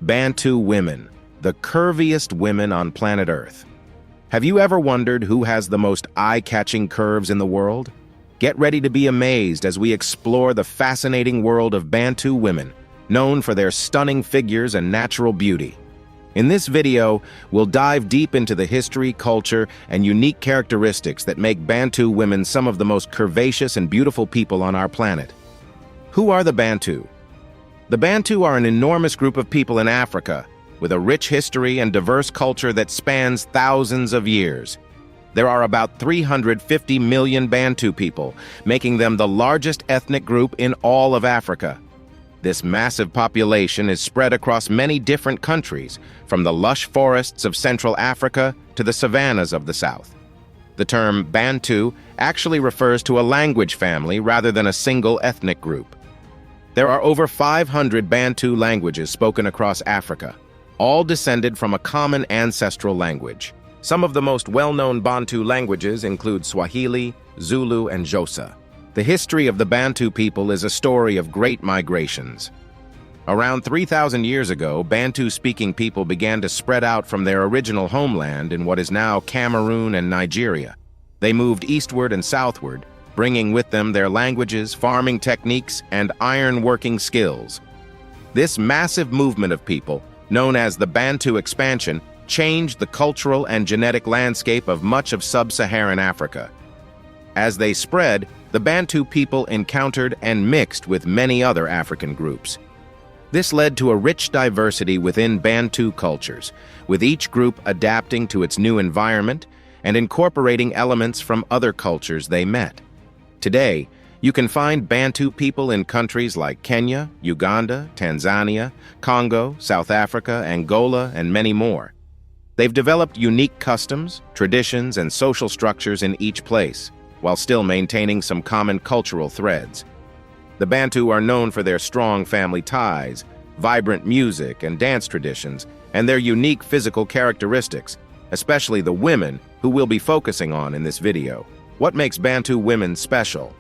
Bantu women, the curviest women on planet Earth. Have you ever wondered who has the most eye-catching curves in the world? Get ready to be amazed as we explore the fascinating world of Bantu women, known for their stunning figures and natural beauty. In this video, we'll dive deep into the history, culture, and unique characteristics that make Bantu women some of the most curvaceous and beautiful people on our planet. Who are the Bantu? The Bantu are an enormous group of people in Africa, with a rich history and diverse culture that spans thousands of years. There are about 350 million Bantu people, making them the largest ethnic group in all of Africa. This massive population is spread across many different countries, from the lush forests of Central Africa to the savannas of the South. The term Bantu actually refers to a language family rather than a single ethnic group. There are over 500 Bantu languages spoken across Africa, all descended from a common ancestral language. Some of the most well-known Bantu languages include Swahili, Zulu, and Xhosa. The history of the Bantu people is a story of great migrations. Around 3,000 years ago, Bantu-speaking people began to spread out from their original homeland in what is now Cameroon and Nigeria. They moved eastward and southward, bringing with them their languages, farming techniques, and iron-working skills. This massive movement of people, known as the Bantu expansion, changed the cultural and genetic landscape of much of sub-Saharan Africa. As they spread, the Bantu people encountered and mixed with many other African groups. This led to a rich diversity within Bantu cultures, with each group adapting to its new environment and incorporating elements from other cultures they met. Today, you can find Bantu people in countries like Kenya, Uganda, Tanzania, Congo, South Africa, Angola, and many more. They've developed unique customs, traditions, and social structures in each place, while still maintaining some common cultural threads. The Bantu are known for their strong family ties, vibrant music and dance traditions, and their unique physical characteristics, especially the women, who we'll be focusing on in this video. What makes Bantu women special?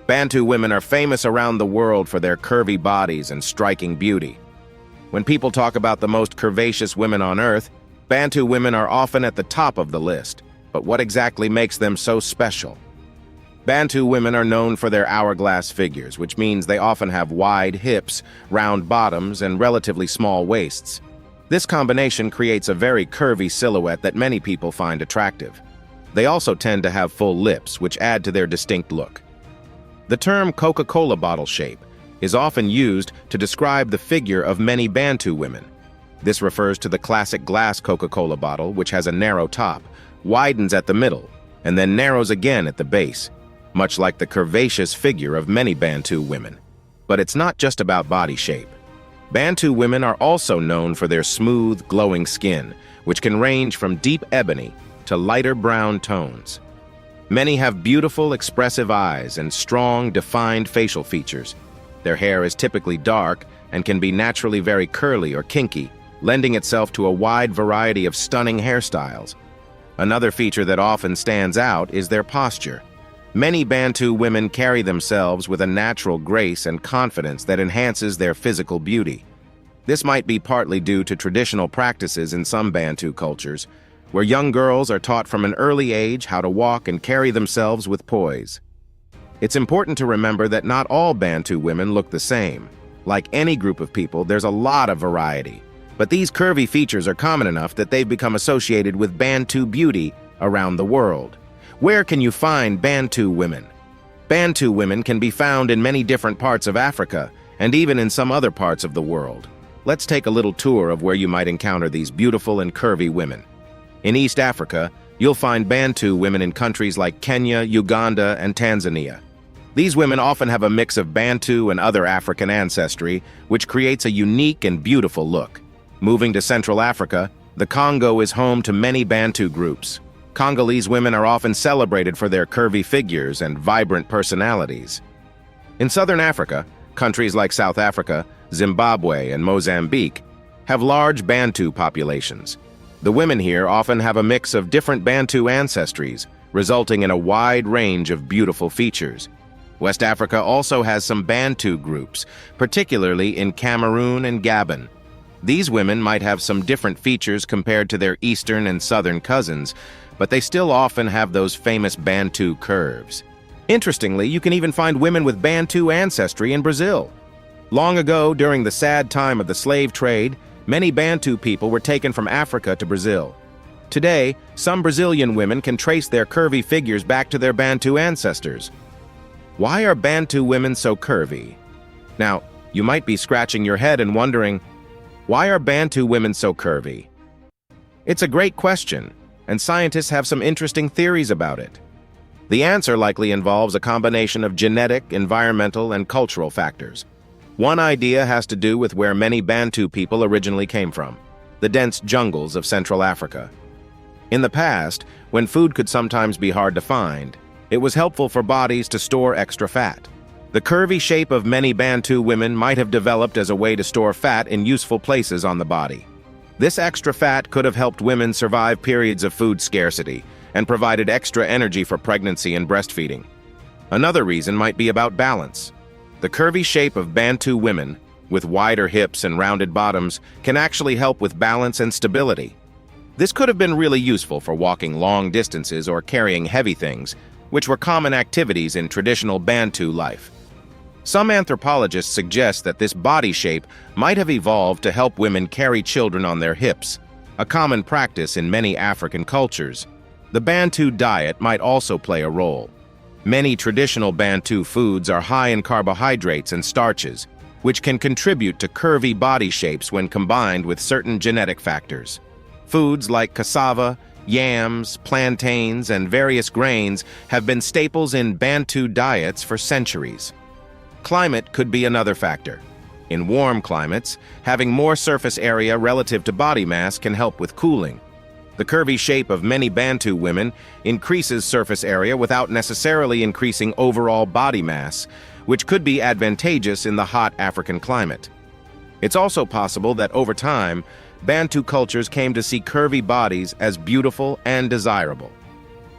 Bantu women are famous around the world for their curvy bodies and striking beauty. When people talk about the most curvaceous women on Earth, Bantu women are often at the top of the list. But what exactly makes them so special? Bantu women are known for their hourglass figures, which means they often have wide hips, round bottoms, and relatively small waists. This combination creates a very curvy silhouette that many people find attractive. They also tend to have full lips, which add to their distinct look. The term Coca-Cola bottle shape is often used to describe the figure of many Bantu women. This refers to the classic glass Coca-Cola bottle, which has a narrow top, widens at the middle, and then narrows again at the base, much like the curvaceous figure of many Bantu women. But it's not just about body shape. Bantu women are also known for their smooth, glowing skin, which can range from deep ebony to lighter brown tones. Many have beautiful, expressive eyes and strong, defined facial features. Their hair is typically dark and can be naturally very curly or kinky, lending itself to a wide variety of stunning hairstyles. Another feature that often stands out is their posture. Many Bantu women carry themselves with a natural grace and confidence that enhances their physical beauty. This might be partly due to traditional practices in some Bantu cultures, where young girls are taught from an early age how to walk and carry themselves with poise. It's important to remember that not all Bantu women look the same. Like any group of people, there's a lot of variety. But these curvy features are common enough that they've become associated with Bantu beauty around the world. Where can you find Bantu women? Bantu women can be found in many different parts of Africa, and even in some other parts of the world. Let's take a little tour of where you might encounter these beautiful and curvy women. In East Africa, you'll find Bantu women in countries like Kenya, Uganda, and Tanzania. These women often have a mix of Bantu and other African ancestry, which creates a unique and beautiful look. Moving to Central Africa, the Congo is home to many Bantu groups. Congolese women are often celebrated for their curvy figures and vibrant personalities. In Southern Africa, countries like South Africa, Zimbabwe, and Mozambique have large Bantu populations. The women here often have a mix of different Bantu ancestries, resulting in a wide range of beautiful features. West Africa also has some Bantu groups, particularly in Cameroon and Gabon. These women might have some different features compared to their eastern and southern cousins, but they still often have those famous Bantu curves. Interestingly, you can even find women with Bantu ancestry in Brazil. Long ago, during the sad time of the slave trade, many Bantu people were taken from Africa to Brazil. Today, some Brazilian women can trace their curvy figures back to their Bantu ancestors. Why are Bantu women so curvy? Now, you might be scratching your head and wondering, why are Bantu women so curvy? It's a great question, and scientists have some interesting theories about it. The answer likely involves a combination of genetic, environmental, and cultural factors. One idea has to do with where many Bantu people originally came from, the dense jungles of Central Africa. In the past, when food could sometimes be hard to find, it was helpful for bodies to store extra fat. The curvy shape of many Bantu women might have developed as a way to store fat in useful places on the body. This extra fat could have helped women survive periods of food scarcity and provided extra energy for pregnancy and breastfeeding. Another reason might be about balance. The curvy shape of Bantu women, with wider hips and rounded bottoms, can actually help with balance and stability. This could have been really useful for walking long distances or carrying heavy things, which were common activities in traditional Bantu life. Some anthropologists suggest that this body shape might have evolved to help women carry children on their hips, a common practice in many African cultures. The Bantu diet might also play a role. Many traditional Bantu foods are high in carbohydrates and starches, which can contribute to curvy body shapes when combined with certain genetic factors. Foods like cassava, yams, plantains, and various grains have been staples in Bantu diets for centuries. Climate could be another factor. In warm climates, having more surface area relative to body mass can help with cooling. The curvy shape of many Bantu women increases surface area without necessarily increasing overall body mass, which could be advantageous in the hot African climate. It's also possible that over time, Bantu cultures came to see curvy bodies as beautiful and desirable.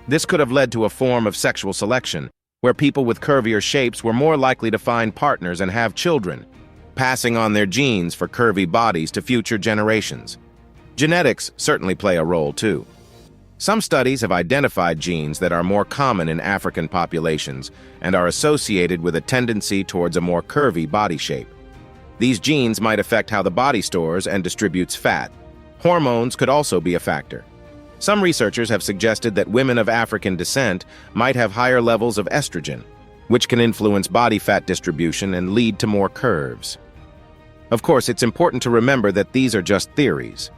This could have led to a form of sexual selection, where people with curvier shapes were more likely to find partners and have children, passing on their genes for curvy bodies to future generations. Genetics certainly play a role too. Some studies have identified genes that are more common in African populations and are associated with a tendency towards a more curvy body shape. These genes might affect how the body stores and distributes fat. Hormones could also be a factor. Some researchers have suggested that women of African descent might have higher levels of estrogen, which can influence body fat distribution and lead to more curves. Of course, it's important to remember that these are just theories.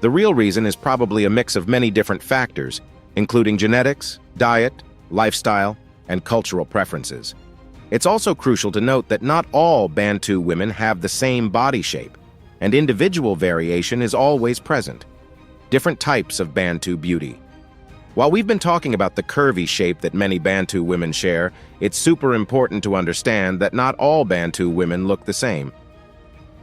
The real reason is probably a mix of many different factors, including genetics, diet, lifestyle, and cultural preferences. It's also crucial to note that not all Bantu women have the same body shape, and individual variation is always present. Different types of Bantu beauty. While we've been talking about the curvy shape that many Bantu women share, it's super important to understand that not all Bantu women look the same.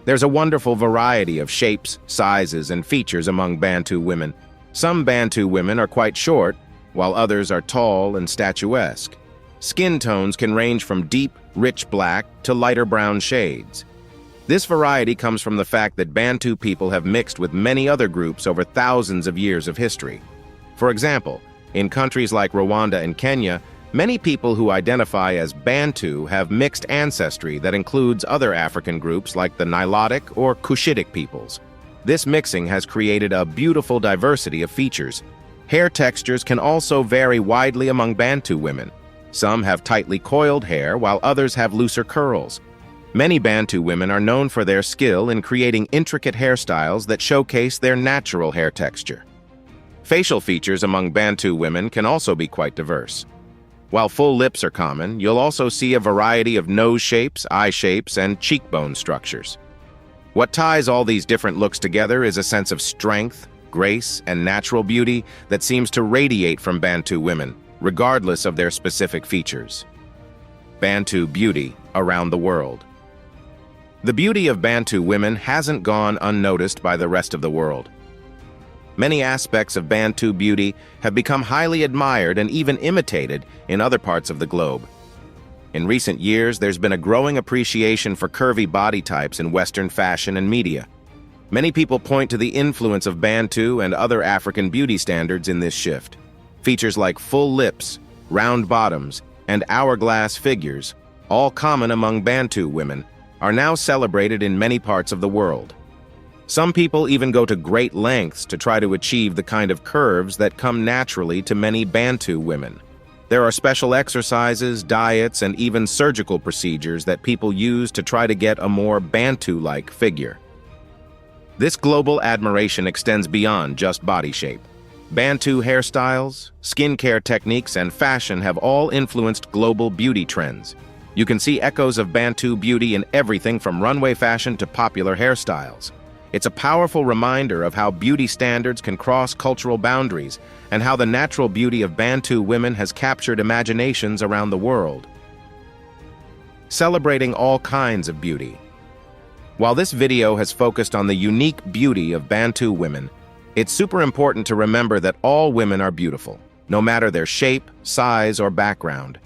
There's a wonderful variety of shapes, sizes, and features among Bantu women. Some Bantu women are quite short, while others are tall and statuesque. Skin tones can range from deep, rich black to lighter brown shades. This variety comes from the fact that Bantu people have mixed with many other groups over thousands of years of history. For example, in countries like Rwanda and Kenya, many people who identify as Bantu have mixed ancestry that includes other African groups like the Nilotic or Cushitic peoples. This mixing has created a beautiful diversity of features. Hair textures can also vary widely among Bantu women. Some have tightly coiled hair, while others have looser curls. Many Bantu women are known for their skill in creating intricate hairstyles that showcase their natural hair texture. Facial features among Bantu women can also be quite diverse. While full lips are common, you'll also see a variety of nose shapes, eye shapes, and cheekbone structures. What ties all these different looks together is a sense of strength, grace, and natural beauty that seems to radiate from Bantu women, regardless of their specific features. Bantu beauty around the world. The beauty of Bantu women hasn't gone unnoticed by the rest of the world. Many aspects of Bantu beauty have become highly admired and even imitated in other parts of the globe. In recent years, there's been a growing appreciation for curvy body types in Western fashion and media. Many people point to the influence of Bantu and other African beauty standards in this shift. Features like full lips, round bottoms, and hourglass figures, all common among Bantu women, are now celebrated in many parts of the world. Some people even go to great lengths to try to achieve the kind of curves that come naturally to many Bantu women. There are special exercises, diets, and even surgical procedures that people use to try to get a more Bantu-like figure. This global admiration extends beyond just body shape. Bantu hairstyles, skincare techniques, and fashion have all influenced global beauty trends. You can see echoes of Bantu beauty in everything from runway fashion to popular hairstyles. It's a powerful reminder of how beauty standards can cross cultural boundaries and how the natural beauty of Bantu women has captured imaginations around the world. Celebrating all kinds of beauty. While this video has focused on the unique beauty of Bantu women, it's super important to remember that all women are beautiful, no matter their shape, size, or background.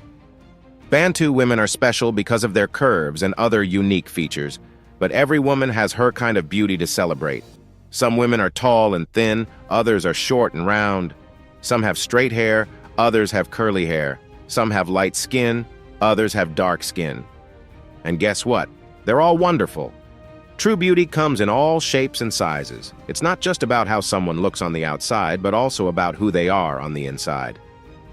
Bantu women are special because of their curves and other unique features, but every woman has her kind of beauty to celebrate. Some women are tall and thin, others are short and round. Some have straight hair, others have curly hair. Some have light skin, others have dark skin. And guess what? They're all wonderful. True beauty comes in all shapes and sizes. It's not just about how someone looks on the outside, but also about who they are on the inside.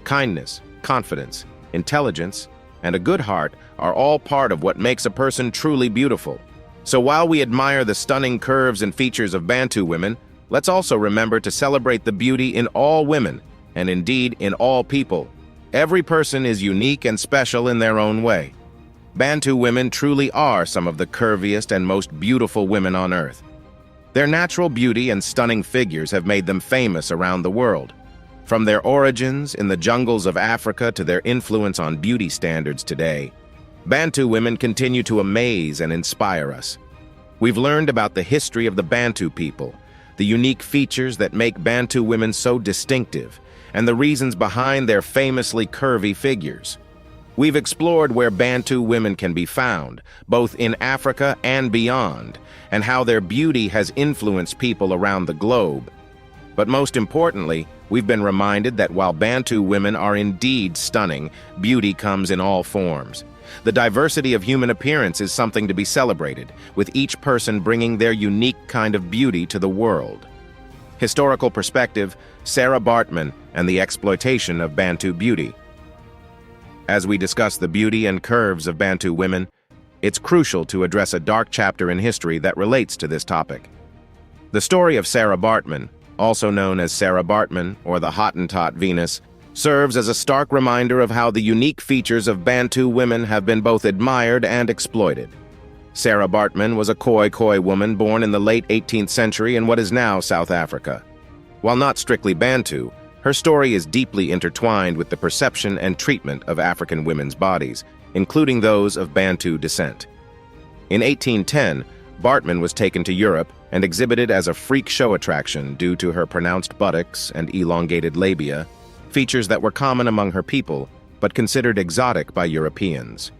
Kindness, confidence, intelligence, and a good heart are all part of what makes a person truly beautiful. So while we admire the stunning curves and features of Bantu women, let's also remember to celebrate the beauty in all women, and indeed in all people. Every person is unique and special in their own way. Bantu women truly are some of the curviest and most beautiful women on earth. Their natural beauty and stunning figures have made them famous around the world. From their origins in the jungles of Africa to their influence on beauty standards today, Bantu women continue to amaze and inspire us. We've learned about the history of the Bantu people, the unique features that make Bantu women so distinctive, and the reasons behind their famously curvy figures. We've explored where Bantu women can be found, both in Africa and beyond, and how their beauty has influenced people around the globe. But most importantly, we've been reminded that while Bantu women are indeed stunning, beauty comes in all forms. The diversity of human appearance is something to be celebrated, with each person bringing their unique kind of beauty to the world. Historical perspective, Sarah Bartman, and the exploitation of Bantu beauty. As we discuss the beauty and curves of Bantu women, it's crucial to address a dark chapter in history that relates to this topic. The story of Sarah Bartman, also known as Sarah Bartman or the Hottentot Venus, serves as a stark reminder of how the unique features of Bantu women have been both admired and exploited. Sarah Bartman was a Khoi woman born in the late 18th century in what is now South Africa. While not strictly Bantu, her story is deeply intertwined with the perception and treatment of African women's bodies, including those of Bantu descent. In 1810, Bartman was taken to Europe and exhibited as a freak show attraction due to her pronounced buttocks and elongated labia, features that were common among her people, but considered exotic by Europeans.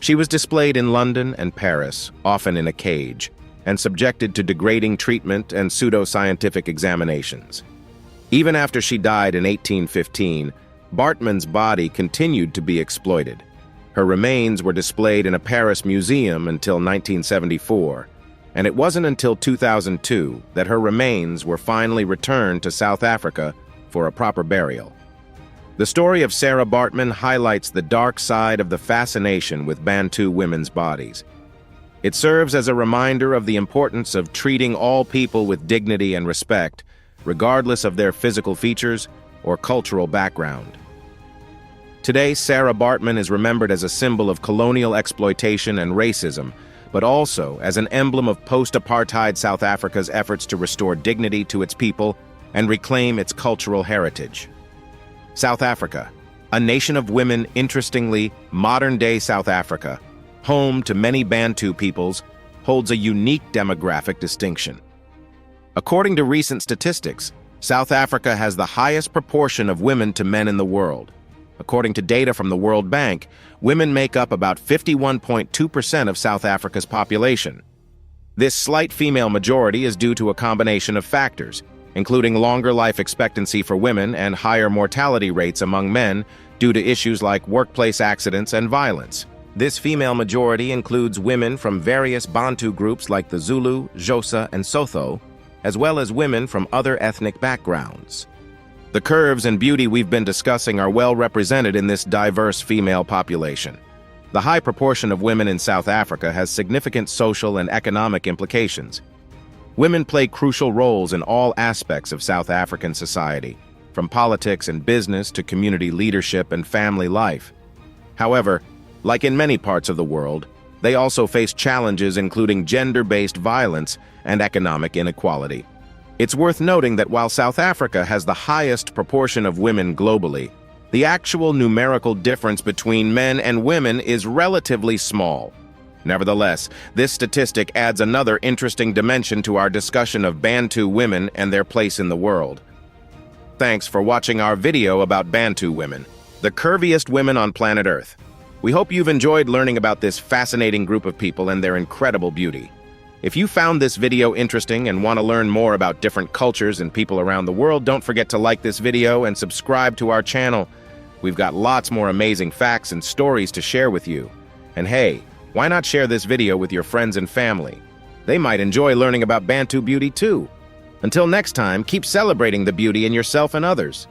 She was displayed in London and Paris, often in a cage, and subjected to degrading treatment and pseudo-scientific examinations. Even after she died in 1815, Bartman's body continued to be exploited. Her remains were displayed in a Paris museum until 1974, and it wasn't until 2002 that her remains were finally returned to South Africa for a proper burial. The story of Sarah Bartman highlights the dark side of the fascination with Bantu women's bodies. It serves as a reminder of the importance of treating all people with dignity and respect, regardless of their physical features or cultural background. Today, Sarah Bartman is remembered as a symbol of colonial exploitation and racism, but also as an emblem of post-apartheid South Africa's efforts to restore dignity to its people and reclaim its cultural heritage. South Africa, a nation of women. Interestingly, modern-day South Africa, home to many Bantu peoples, holds a unique demographic distinction. According to recent statistics, South Africa has the highest proportion of women to men in the world. According to data from the World Bank, women make up about 51.2% of South Africa's population. This slight female majority is due to a combination of factors, including longer life expectancy for women and higher mortality rates among men due to issues like workplace accidents and violence. This female majority includes women from various Bantu groups like the Zulu, Xhosa, and Sotho, as well as women from other ethnic backgrounds. The curves and beauty we've been discussing are well represented in this diverse female population. The high proportion of women in South Africa has significant social and economic implications. Women play crucial roles in all aspects of South African society, from politics and business to community leadership and family life. However, like in many parts of the world, they also face challenges including gender-based violence and economic inequality. It's worth noting that while South Africa has the highest proportion of women globally, the actual numerical difference between men and women is relatively small. Nevertheless, this statistic adds another interesting dimension to our discussion of Bantu women and their place in the world. Thanks for watching our video about Bantu women, the curviest women on planet Earth. We hope you've enjoyed learning about this fascinating group of people and their incredible beauty. If you found this video interesting and want to learn more about different cultures and people around the world, don't forget to like this video and subscribe to our channel. We've got lots more amazing facts and stories to share with you. And hey, why not share this video with your friends and family? They might enjoy learning about Bantu beauty too. Until next time, keep celebrating the beauty in yourself and others.